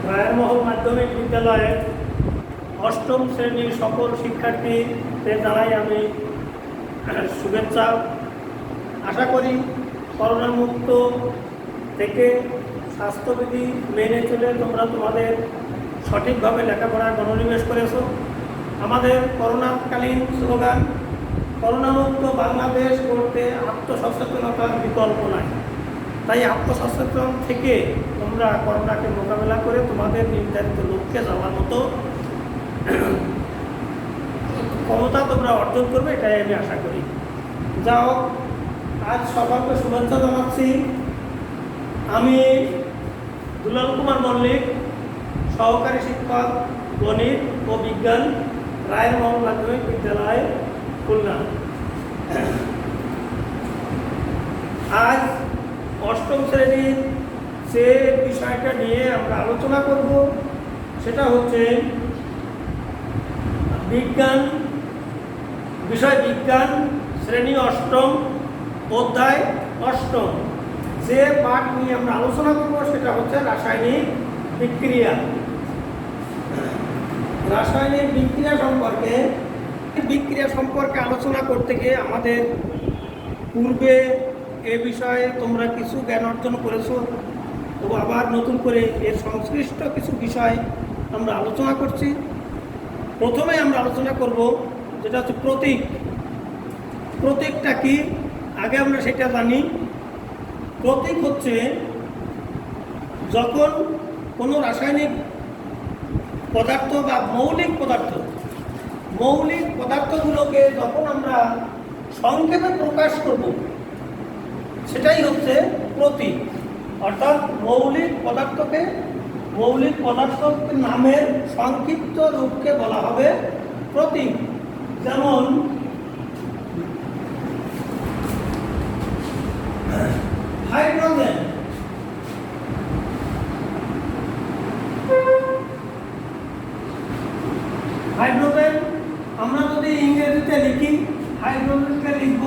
রায়েরমহল মাধ্যমিক বিদ্যালয়ের অষ্টম শ্রেণীর সকল শিক্ষার্থীদের দ্বারাই আমি শুভেচ্ছা। আশা করি করোনামুক্ত থেকে স্বাস্থ্যবিধি মেনে চলে তোমরা তোমাদের সঠিকভাবে লেখাপড়ায় মনোনিবেশ করেছো। আমাদের করোনাকালীন স্লোগান করোনামুক্ত বাংলাদেশ করতে আত্মসচেতনতার বিকল্প নাই। তাই আত্মসচেতন থেকে তোমরা করোনাকে মোকাবেলা করে তোমাদের নির্ধারিত লক্ষ্যে যাওয়ার মতো ক্ষমতা তোমরা অর্জন করবে, এটাই আমি আশা করি। যাও, আজ সবাইকে শুভেচ্ছা জানাচ্ছি। আমি দুলাল কুমার মল্লিক, সহকারী শিক্ষক গণিত ও বিজ্ঞান, রায়েরমহল মাধ্যমিক বিদ্যালয়, খুলনা। আজ অষ্টম শ্রেণীর যে বিষয়টা নিয়ে আমরা আলোচনা করব সেটা হচ্ছে বিজ্ঞান বিষয়, বিজ্ঞান শ্রেণী অষ্টম, অধ্যায় অষ্টম। যে পাঠ নিয়ে আমরা আলোচনা করব সেটা হচ্ছে রাসায়নিক বিক্রিয়া। রাসায়নিক বিক্রিয়া সম্পর্কে আলোচনা করতে গিয়ে আমাদের পূর্বে এ বিষয়ে তোমরা কিছু জ্ঞান অর্জন করেছো, তো আবার নতুন করে এর সংশ্লিষ্ট কিছু বিষয় আমরা আলোচনা করছি। প্রথমে আমরা আলোচনা করব যেটা হচ্ছে প্রতীক। প্রতীকটা কি আগে আমরা সেটা জানি। প্রতীক হচ্ছে যখন কোনো রাসায়নিক পদার্থ বা মৌলিক পদার্থগুলোকে যখন আমরা সংক্ষেপে প্রকাশ করব সেটাই হচ্ছে প্রতীক। অর্থাৎ মৌলিক পদার্থ নামের সংক্ষিপ্ত রূপকে বলা হবে প্রতীক। যেমন হাইড্রোজেন, আমরা যদি ইংরেজিতে লিখি হাইড্রোজেনকে লিখব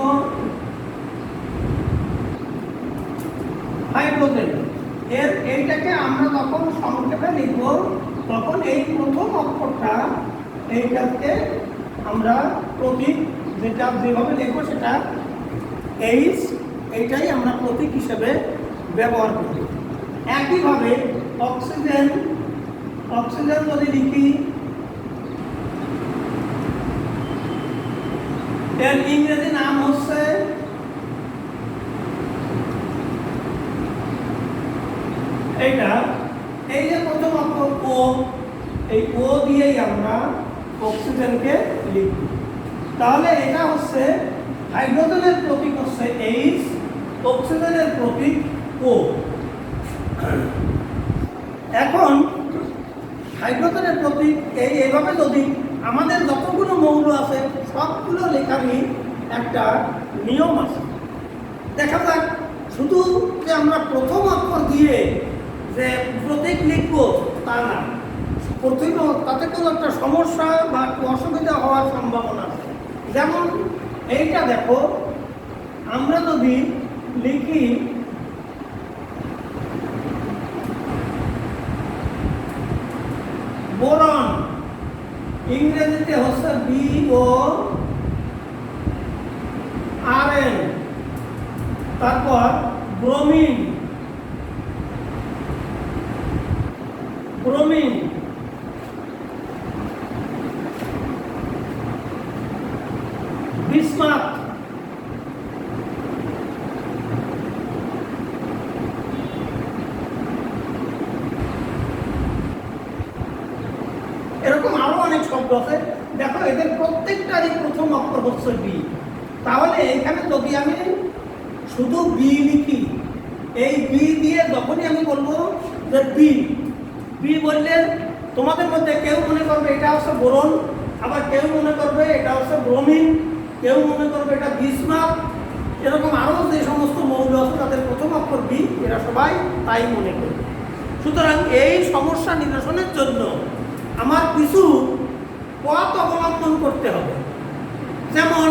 হাইড্রোজেন। এইটাকে আমরা যখন সংক্ষেপে লিখব তখন এই প্রথম অক্ষরটা এইটাকে আমরা প্রতীক যেটা যেভাবে লিখবো সেটা এইচ, এইটাই আমরা প্রতীক হিসেবে ব্যবহার করি। একইভাবে অক্সিজেন যদি লিখি এর ইংরেজি নাম হচ্ছে এইটা, এই যে প্রথম অক্ষর ও, এই ও দিয়েই আমরা অক্সিজেনকে লিখব। তাহলে এটা হচ্ছে হাইড্রোজেনের প্রতীক হচ্ছে এইচ, অক্সিজেনের প্রতীক ও। এখন হাইড্রোজেনের প্রতীক এইভাবে যদি আমাদের যতগুলো মৌল আছে সবগুলো লেখারই একটা নিয়ম আছে। দেখা যাক শুধু যে আমরা প্রথম অক্ষর দিয়ে যে প্রতীক লিখব তা না, তাতে কোনো একটা সমস্যা বা অসুবিধা হওয়ার সম্ভাবনা আছে। যেমন এইটা দেখো, আমরা যদি লিখি বোরন, ইংরেজিতে হচ্ছে BORN, তারপর ব্রোমিন, বিসমাথ, এরকম আরো অনেক শব্দ আছে। দেখো এদের প্রত্যেকটারই প্রথম অক্ষর হচ্ছে বি। তাহলে এখানে যদি আমি শুধু বি লিখি, এই বি দিয়ে যখনই আমি বলবো যে বি বললে তোমাদের মধ্যে কেউ মনে করবে এটা হচ্ছে বোরন, আবার কেউ মনে করবে এটা হচ্ছে ব্রোমিন, কেউ মনে করবে এটা বিসমাথ। এরকম আরও যে সমস্ত মৌল আছে তাদের প্রথম অক্ষর বি, এরা সবাই তাই মনে করবে। সুতরাং এই সমস্যা নিরসনের জন্য আমার কিছু পথ অবলম্বন করতে হবে। যেমন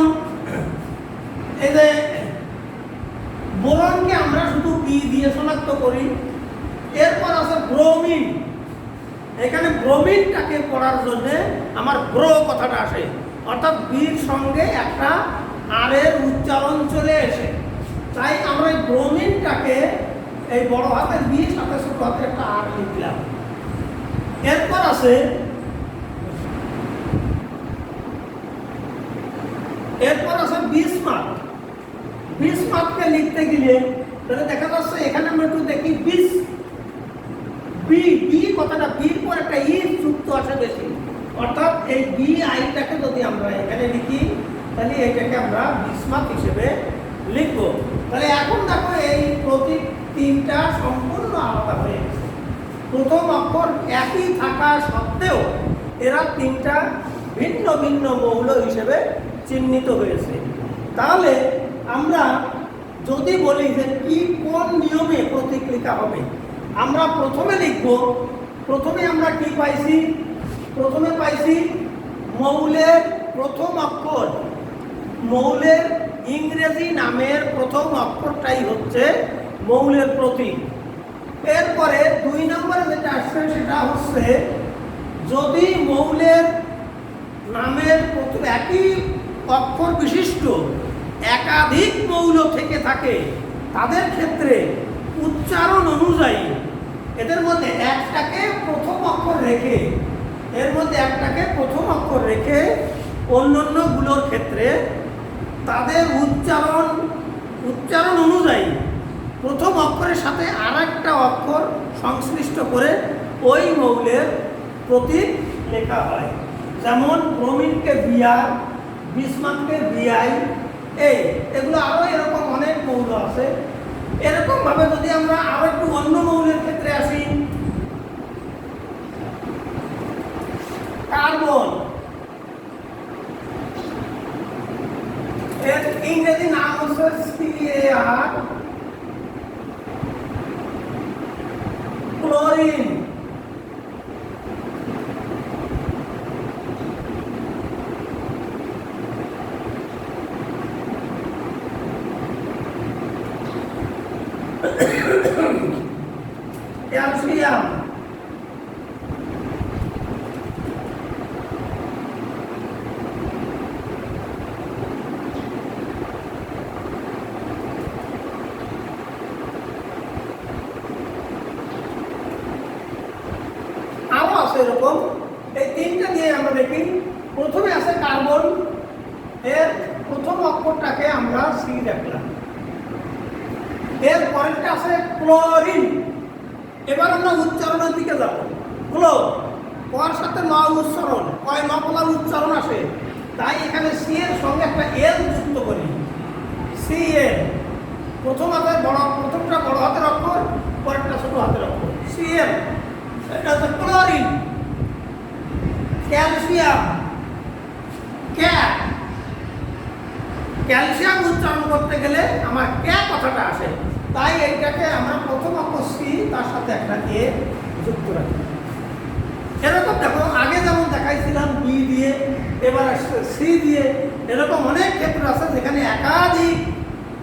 এই যে বোরনকে আমরা শুধু বি দিয়ে শনাক্ত করি, এরপর আছে ব্রোমিন, এখানে ব্রোমিনটাকে পড়ার জন্য আমার ব্রো কথাটা আসে, অর্থাৎ বির সঙ্গে একটা আর এর উচ্চারণ চলে এসে, তাই আমরা এই ব্রোমিনটাকে এই বড় হাতের বি সাথে ছোট হাতে একটা আর লিখলাম। এরপর আছে বিসমার্ক। বিসমার্ককে লিখতে গেলে তাহলে দেখা যাচ্ছে এখানে আমরা একটু দেখি বি কথাটা বির পর একটা ই যুক্ত আছে বেশি, অর্থাৎ এই বি আইটাকে যদি আমরা এখানে লিখি তাহলে এটাকে আমরা বিসমার্ক হিসেবে লিখব। তাহলে এখন দেখো এই প্রতীক তিনটা সম্পূর্ণ আলাদা হয়ে গেছে। প্রথম অক্ষর একই থাকা সত্ত্বেও এরা তিনটা ভিন্ন ভিন্ন মৌল হিসেবে চিহ্নিত হয়েছে। তাহলে আমরা যদি বলি যে কি কোন নিয়মে প্রতীক লেখা হবে, আমরা প্রথমে লিখব। প্রথমে আমরা কি পাইছি? প্রথমে পাইছি মৌলের প্রথম অক্ষর, মৌলের ইংরেজি নামের প্রথম অক্ষরটাই হচ্ছে মৌলের প্রতীক। এরপরে 2 নম্বরে যেটা আসছে সেটা হচ্ছে যদি মৌলের নামের প্রথম একই অক্ষর বিশিষ্ট একাধিক মৌল থেকে থাকে, তাদের ক্ষেত্রে উচ্চারণ অনুযায়ী এদের মধ্যে একটাকে প্রথম অক্ষর রেখে অন্যান্যগুলোর ক্ষেত্রে তাদের উচ্চারণ অনুযায়ী প্রথম অক্ষরের সাথে আর একটা অক্ষর সংশ্লিষ্ট করে ওই মৌলের প্রতীক লেখা হয়। যেমন ব্রোমিনকে বিআর, বিসমার্ককে বিআই, এগুলো আরও এরকম অনেক মৌল আছে। এরকমভাবে যদি আমরা আরও একটু অন্য মৌলের ক্ষেত্রে আসি, কার্বন, এর ইংরেজি নাম হচ্ছে CAR, ক্লোরিন, ক্যালসিয়াম, আরো আছে এরকম। এই তিনটা দিয়ে আমরা দেখি। প্রথমে আছে কার্বন, এর প্রথম অক্ষরটাকে আমরা সি রাখলাম। এর পরেরটা আছে ক্লোরিন। এবার আমরা উচ্চারণের দিকে যাব। ক্লো, কর সাথে ন উচ্চারণ, কয় ন বলার উচ্চারণ আসে, তাই এখানে সি এর সঙ্গে একটা এল যুক্ত করি। সি এল, প্রথমটা বড় হাতের অক্ষর, পরেরটা ছোট হাতের অক্ষর। সি এল, এটা হচ্ছে ক্লোরিন। ক্যালসিয়াম, ক্যালসিয়াম উচ্চারণ করতে গেলে আমার কথাটা আসে, তাই এইটাকে আমরা প্রথম অক্ষর সি তার সাথে একটা এ যুক্ত রাখি। এরকম দেখো আগে যেমন দেখাইছিলাম বি দিয়ে, এবার আসছে সি দিয়ে। এরকম অনেক ক্ষেত্র আছে যেখানে একাধিক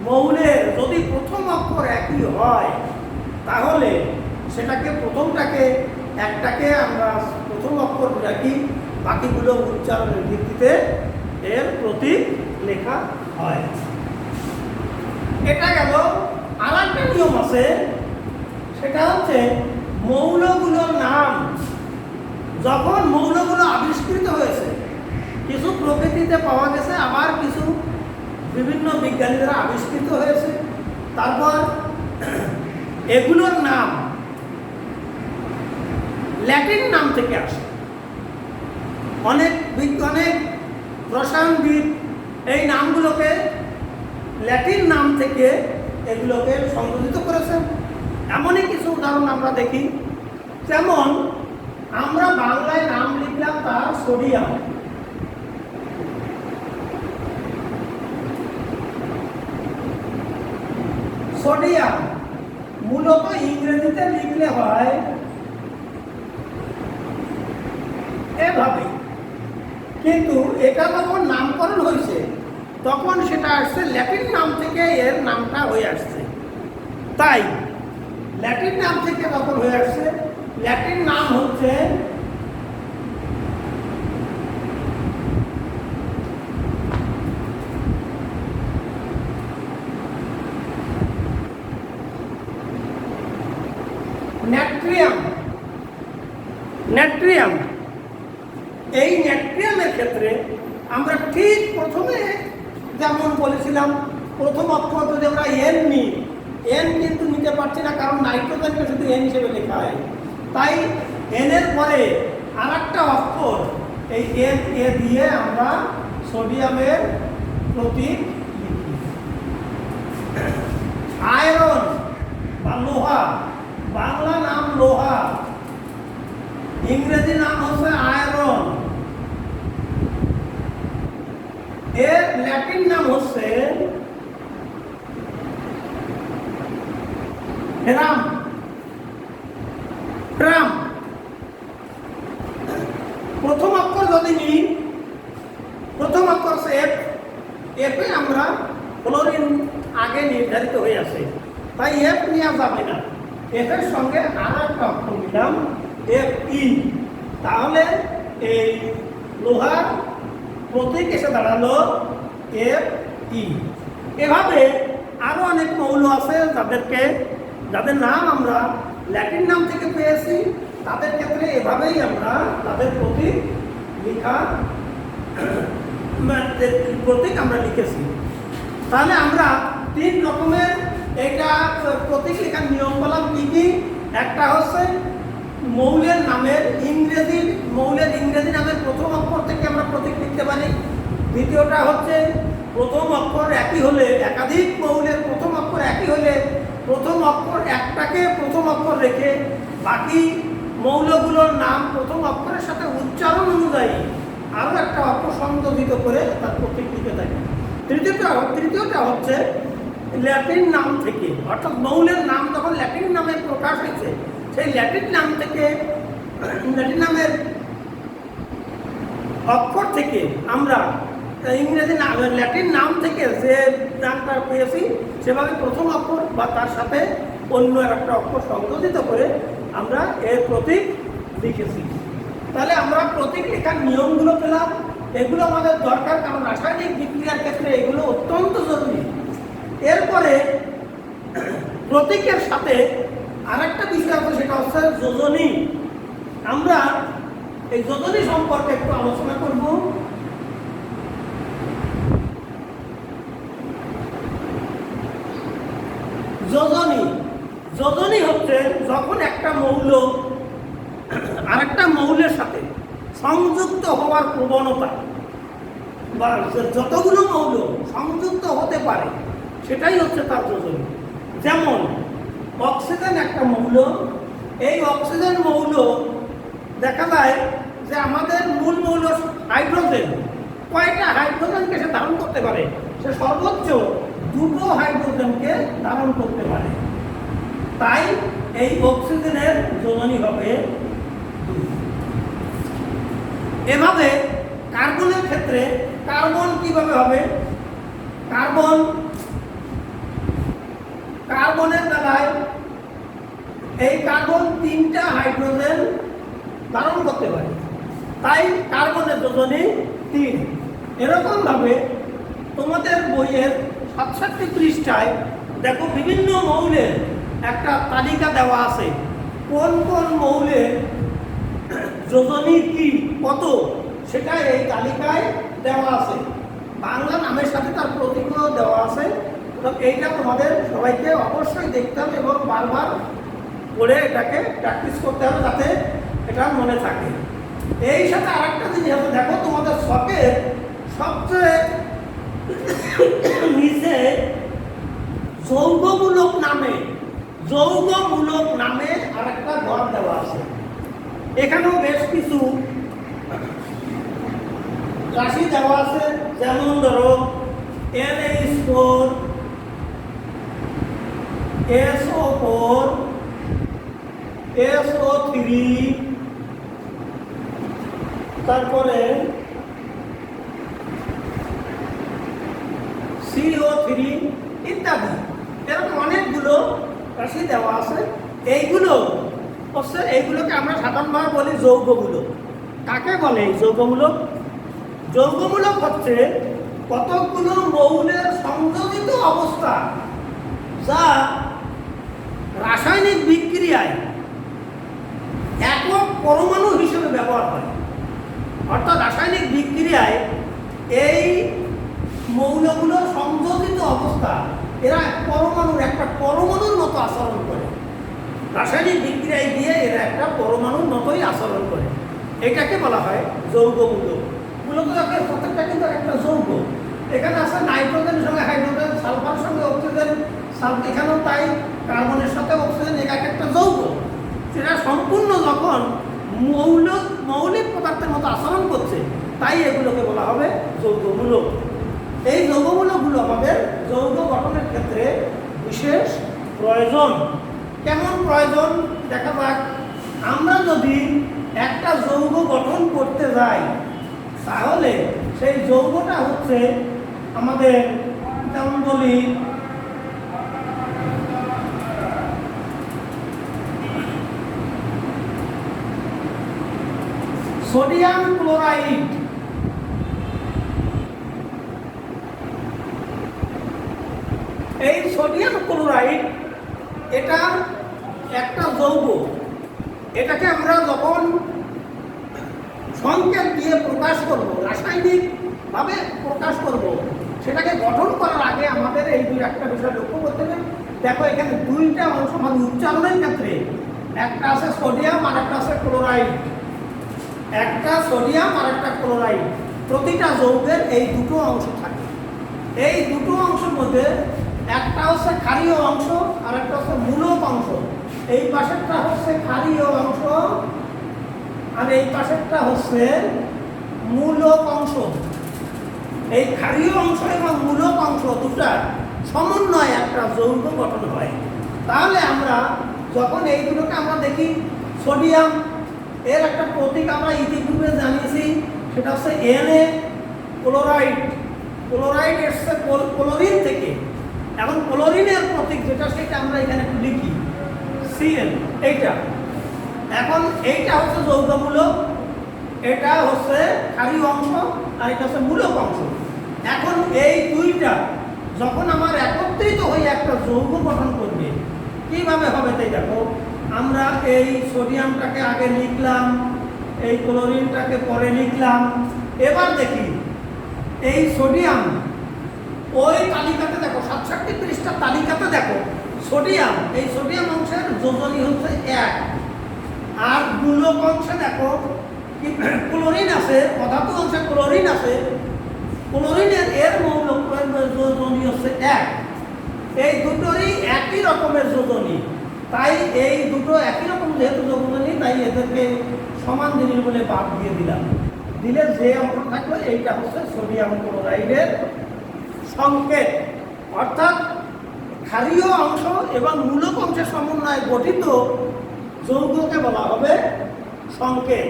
মৌলের যদি প্রথম অক্ষর একই হয় তাহলে সেটাকে একটাকে আমরা প্রথম অক্ষর রাখি, বাকিগুলো উচ্চারণের ভিত্তিতে এর প্রতীক লেখা হয়। এটা গেল। আর একটা নিয়ম আছে, সেটা হচ্ছে মৌলগুলোর নাম যখন মৌলগুলো আবিষ্কৃত হয়েছে, কিছু প্রকৃতিতে পাওয়া গেছে, আবার কিছু বিভিন্ন বিজ্ঞানী দ্বারা আবিষ্কৃত হয়েছে, তারপর এগুলোর নাম ল্যাটিন নাম থেকে আসে। অনেক রসায়নবিদ এই নামগুলোকে ল্যাটিন নাম থেকে এগুলোকে সংযোজিত করেছেন। এমনই কিছু উদাহরণ আমরা দেখি। যেমন আমরা বাংলায় নাম লিখলাম তার সোডিয়াম, মূলত ইংরেজিতে লিখলে হয় এভাবে, কিন্তু এটা যখন নামকরণ হয়েছে তখন সেটা আসছে ল্যাটিন নাম থেকে, এর নামটা হয়ে আসছে। তাই ল্যাটিন নাম থেকে যখন হয়ে আসছে, ল্যাটিন নাম হচ্ছে ন্যাট্রিয়াম, ন্যাট্রিয়াম, এই ন্যাট্রিয়ামের ক্ষেত্রে আমরা ঠিক প্রথমে যেমন বলেছিলাম, প্রথম অক্ষর যদি আমরা এন নিই, এন কিন্তু নিতে পারছি না, কারণ নাইট্রোজেনকে শুধু এন হিসেবে লেখা হয়। তাই এন এর পরে আর একটা অক্ষর এই এন এ দিয়ে আমরা সোডিয়ামের প্রতীক লিখি। আয়রন বা লোহা, বাংলা নাম লোহা, ইংরেজি নাম হচ্ছে আয়রন, এর ল্যাটিন নাম হচ্ছে ফেরাম, ট্রাম। প্রথম অক্ষর যদি নিই, প্রথম অক্ষর এফ, এফে আমরা ফ্লোরিন আগে নির্ধারিত হয়ে আছে, তাই এফ নেওয়া যাবে না। এফ এর সঙ্গে আর একটা অক্ষর নিলাম এফ ই, তাহলে এই লোহার প্রতীক এসে দাঁড়ালো এফ ই। এভাবে আরো অনেক মৌল আছে যাদের নাম আমরা ল্যাটিন নাম থেকে পেয়েছি, তাদের ক্ষেত্রে এভাবেই আমরা তাদের প্রতীক আমরা লিখেছি। তাহলে আমরা 3 রকমের এটা প্রতীক লেখার নিয়ম বললাম। কি? একটা হচ্ছে মৌলের ইংরেজি নামের প্রথম অক্ষর থেকে আমরা প্রতীক লিখতে পারি। দ্বিতীয়টা হচ্ছে প্রথম অক্ষর একই হলে, একাধিক মৌলের প্রথম অক্ষর একই হলে প্রথম অক্ষর একটাকে প্রথম অক্ষর রেখে বাকি মৌলগুলোর নাম প্রথম অক্ষরের সাথে উচ্চারণ অনুযায়ী আরও একটা অক্ষর সংযোজিত করে তার প্রতীক লিখে থাকে। তৃতীয়টা হচ্ছে ল্যাটিন নাম থেকে, অর্থাৎ মৌলের নাম যখন ল্যাটিন নামে প্রকাশ হয়েছে, সেই ল্যাটিন নাম থেকে, ল্যাটিন নামের অক্ষর থেকে আমরা ল্যাটিন নাম থেকে যে নামটা পেয়েছি সেভাবে প্রথম অক্ষর বা তার সাথে অন্য একটা অক্ষর সংযোজিত করে আমরা এর প্রতীক লিখেছি। তাহলে আমরা প্রতীক লেখার নিয়মগুলো পেলাম, এগুলো আমাদের দরকার, কারণ রাসায়নিক বিক্রিয়ার ক্ষেত্রে এগুলো অত্যন্ত জরুরি। এরপরে প্রতীকের সাথে আর একটা বিষয় আছে, সেটা হচ্ছে যোজনী। আমরা এই যোজনী সম্পর্কে একটু আলোচনা করব। যোজনী হচ্ছে যখন একটা মৌল আর একটা মৌলের সাথে সংযুক্ত হওয়ার প্রবণতা, বা যতগুলো মৌল সংযুক্ত হতে পারে সেটাই হচ্ছে তার যোজনী। যেমন অক্সিজেন একটা মৌল, এই অক্সিজেন মৌল দেখা যায় যে আমাদের মূল মৌল হাইড্রোজেন, কয়টা হাইড্রোজেনকে সে ধারণ করতে পারে? সে সর্বোচ্চ 2 হাইড্রোজেনকে ধারণ করতে পারে। তাই এই অক্সিজেনের যোজনী হবে 2। এভাবে কার্বনের ক্ষেত্রে কার্বন কিভাবে হবে? কার্বনের বেলায় এই কার্বন 3টা হাইড্রোজেন ধারণ করতে পারে, তাই কার্বনের যোজনী 3। এরকম ভাবে তোমাদের বইয়ের 67 পৃষ্ঠায় দেখো বিভিন্ন মৌলের একটা তালিকা দেওয়া আছে, কোন কোন মৌলের যোজনী কি কত সেটা এই তালিকায় দেওয়া আছে। বাংলা নামের সাথে তার প্রতীকও দেওয়া আছে। এইটা তোমাদের সবাইকে অবশ্যই দেখতে হবে এবং বারবার করে এটাকে প্র্যাকটিস করতে হবে যাতে এটা মনে থাকে। এই সাথে আরেকটা জিনিস আছে, দেখো তোমাদের শখের সবচেয়ে নিচে যৌগমূলক নামে আরেকটা ঘর দেওয়া আছে। এখানেও বেশ কিছু রাশি দেওয়া আছে, যেমন ধরো NH4, SO4, SO3, তারপরে CO3 ইত্যাদি। এরকম অনেকগুলো রাশি দেওয়া আছে। এইগুলোকে আমরা সাধারণভাবে বলি যৌগমূলক। কাকে বলে এই যৌগমূলক? যৌগমূলক হচ্ছে কতগুলো মৌলের সংযোজিত অবস্থা যা রাসায়নিক বিক্রিয়ায় পরমাণু হিসেবে ব্যবহার হয়। অর্থাৎ রাসায়নিক বিক্রিয়ায় এই মৌলগুলোর সংযোজিত অবস্থা এরা একটা পরমাণুর মতো আচরণ করে। রাসায়নিক বিক্রিয়ায় গিয়ে এরা একটা পরমাণুর মতোই আচরণ করে। এটাকে বলা হয় যৌগ মূলক। মূলত প্রত্যেকটা কিন্তু একটা যৌগ। এখানে আছে নাইট্রোজেনের সঙ্গে হাইড্রোজেন, সালফারের সঙ্গে অক্সিজেন, এখানেও তাই, কার্বনের সাথে অক্সিজেন, এক একটা যৌগ। সেটা সম্পূর্ণ যখন মৌলিক পদার্থের মতো আচরণ করছে, তাই এগুলোকে বলা হবে যৌগমূলক। এই যৌগমূলকগুলো আমাদের যৌগ গঠনের ক্ষেত্রে বিশেষ প্রয়োজন। কেমন প্রয়োজন দেখা যাক। আমরা যদি একটা যৌগ গঠন করতে যাই, তাহলে সেই যৌগটা হচ্ছে আমাদের, যেমন বলি সোডিয়াম ক্লোরাইড। এই সোডিয়াম ক্লোরাইড এটা একটা যৌগ। এটাকে আমরা যখন সংকেত দিয়ে প্রকাশ করব, রাসায়নিকভাবে প্রকাশ করব, সেটাকে গঠন করার আগে আমাদের এই একটা বিষয় লক্ষ্য করতে হবে। দেখো এখানে দুইটা অংশ, মানে উচ্চারণের ক্ষেত্রে একটা আছে সোডিয়াম আর একটা আছে ক্লোরাইড। একটা সোডিয়াম আর একটা ক্লোরাইড। প্রতিটা যৌগের এই দুটো অংশ থাকে। এই দুটো অংশের মধ্যে একটা হচ্ছে ক্ষারীয় অংশ আর একটা হচ্ছে মূলক অংশ। এই পাশেরটা হচ্ছে ক্ষারীয় অংশ আর এই পাশেরটা হচ্ছে মূলক অংশ। এই ক্ষারীয় অংশ এবং মূলক অংশ দুটা সমন্বয়ে একটা যৌগ গঠন হয়। তাহলে আমরা যখন এই দুটোকে আমরা দেখি, সোডিয়াম এর একটা প্রতীক আমরা ইতিপূর্বে জানিয়েছি, সেটা হচ্ছে Na। ক্লোরাইড এসছে ক্লোরিন থেকে। এখন ক্লোরিনের প্রতীক যেটা, সেটা আমরা এখানে একটু লিখি Cl। এইটা এখন এইটা হচ্ছে যৌগমূলক, এটা হচ্ছে ক্ষারীয় অংশ আর এটা হচ্ছে মূলক অংশ। এখন এই দুইটা যখন আমার একত্রিত হয়ে একটা যৌগ গঠন করবে, কিভাবে হবে তাই দেখো। আমরা এই সোডিয়ামটাকে আগে লিখলাম, এই ক্লোরিনটাকে পরে লিখলাম। এবার দেখি এই সোডিয়াম, ওই তালিকাতে দেখো 67 পৃষ্ঠার তালিকাতে দেখো সোডিয়াম, এই সোডিয়াম অংশের যোজনী হচ্ছে 1। আর মূলক অংশে দেখো ক্লোরিন আছে, অধাতু অংশে ক্লোরিন আছে। ক্লোরিনের এর মৌলক যোজনী হচ্ছে 1। এই দুটোরই একই রকমের যোজনী, তাই এই দুটো একই রকম যেহেতু যোজনী, তাই এদেরকে সমান জিনিস বলে বাদ দিয়ে দিলাম। দিলে যে অংশ থাকবে এইটা হচ্ছে সোডিয়াম ক্লোরাইডের সংকেত। অর্থাৎ ক্ষারীয় অংশ এবং মূলক অংশের সমন্বয়ে গঠিত যৌগকে বলা হবে সংকেত।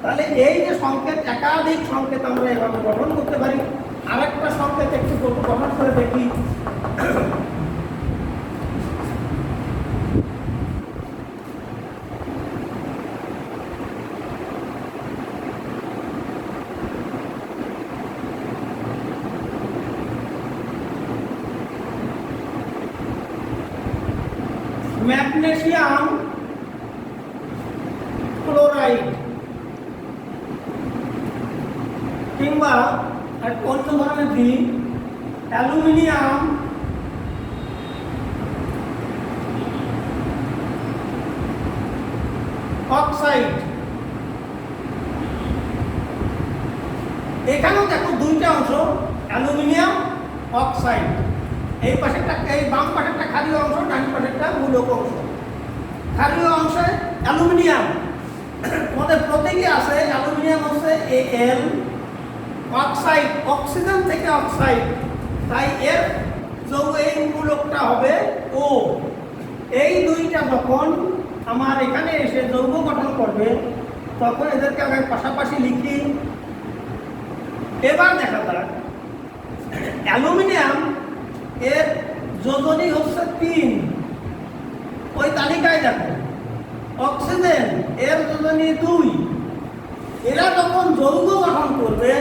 তাহলে এই যে সংকেত, একাধিক সংকেত আমরা এভাবে গঠন করতে পারি। আরেকটা সংকেত একটু গঠন করে দেখি। ম্যাগনেসিয়াম ক্লোরাইড, কিংবা অন্য ধরনের দিই অ্যালুমিনিয়াম অক্সাইড। এখানেও দেখো দুইটা অংশ, অ্যালুমিনিয়াম অক্সাইড। এই পাশেরটা, এই বাম পাশেরটা ক্ষারীয় অংশ, ডান পাশেরটা মূলক অংশ। ক্ষারীয় অংশে অ্যালুমিনিয়াম, আমাদের প্রতীকে আছে অ্যালুমিনিয়াম হচ্ছে Al, অক্সাইড অক্সিজেন থেকে অক্সাইড, তাই এর যৌগ এই মূলকটা হবে O। এই দুইটা যখন আমার এখানে এসে যৌগ গঠন করবে, তখন এদেরকে আমি পাশাপাশি লিখি। এবার দেখা যাক অ্যালুমিনিয়াম এর যোজনী হচ্ছে 3, ওই তালিকায় দেখো। অক্সিজেন এর যোজনী 2। এরা যখন যৌগ গঠন করবে,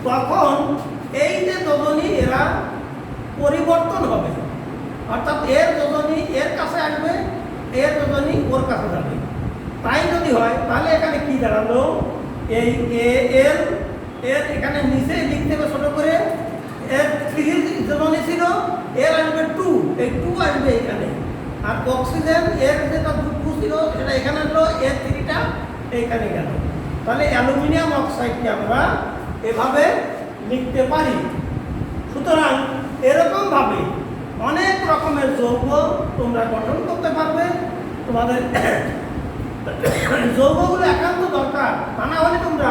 তখন এই যে যোজনী এরা পরিবর্তন হবে। অর্থাৎ এর যোজনী এর কাছে আসবে, এর যোজনী ওর কাছে যাবে। তাই যদি হয়, তাহলে এখানে দাঁড়ালো এই এ এর এর এখানে নিচে লিখতে হবে ছোট করে, এর 3 যেমন ছিল, এর আসবে 2, এই 2 আসবে এখানে। আর অক্সিজেন এর যেটা 2 ছিল সেটা এখানে হলো, এর 3টা এইখানে গেল। তাহলে অ্যালুমিনিয়াম অক্সাইডকে আমরা এভাবে লিখতে পারি। সুতরাং এরকম ভাবে অনেক রকমের যৌগ তোমরা গঠন করতে পারবে। তোমাদের যৌগগুলো একান্ত দরকার, তা না হলে তোমরা,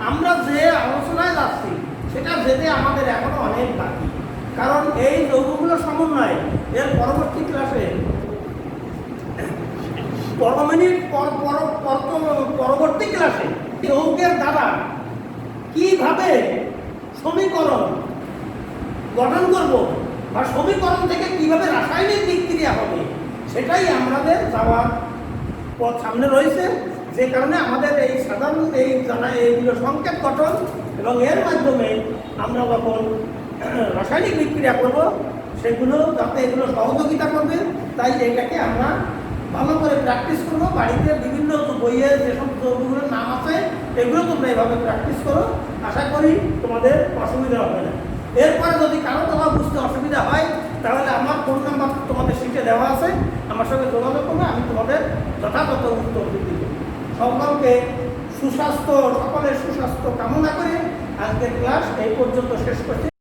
আমরা যে আলোচনায় যাচ্ছি সেটা যেতে আমাদের এখনো অনেক বাকি। কারণ এই যৌগগুলো সমন্বয় এর পরবর্তী ক্লাসে পরবর্তী ক্লাসে যৌগের দ্বারা কিভাবে সমীকরণ গঠন করব বা সমীকরণ থেকে কিভাবে রাসায়নিক বিক্রিয়া হবে সেটাই আমাদের যাওয়ার পথ সামনে রয়েছে। যে কারণে আমাদের এই সাধারণ এইগুলো সংকেত গঠন এবং এর মাধ্যমে আমরা যখন রাসায়নিক বিক্রিয়া করব সেগুলো যাতে এগুলো সহযোগিতা করবে, তাই এটাকে আমরা ভালো করে প্র্যাকটিস করবো। বাড়িতে বিভিন্ন বইয়ের যেসব যৌগগুলোর নাম আছে এগুলো তোমরা এভাবে প্র্যাকটিস করো, আশা করি তোমাদের অসুবিধা হবে না। এরপরে যদি কারো কোথাও বুঝতে অসুবিধা হয় তাহলে আমার ফোন নাম্বার তোমাদের শিটে দেওয়া আছে, আমার সঙ্গে যোগাযোগ করবে, আমি তোমাদের যথাযথ উত্তর দিব। সকলকে সুস্বাস্থ্য, সকলের সুস্বাস্থ্য কামনা করে আজকের ক্লাস এই পর্যন্ত শেষ করছি।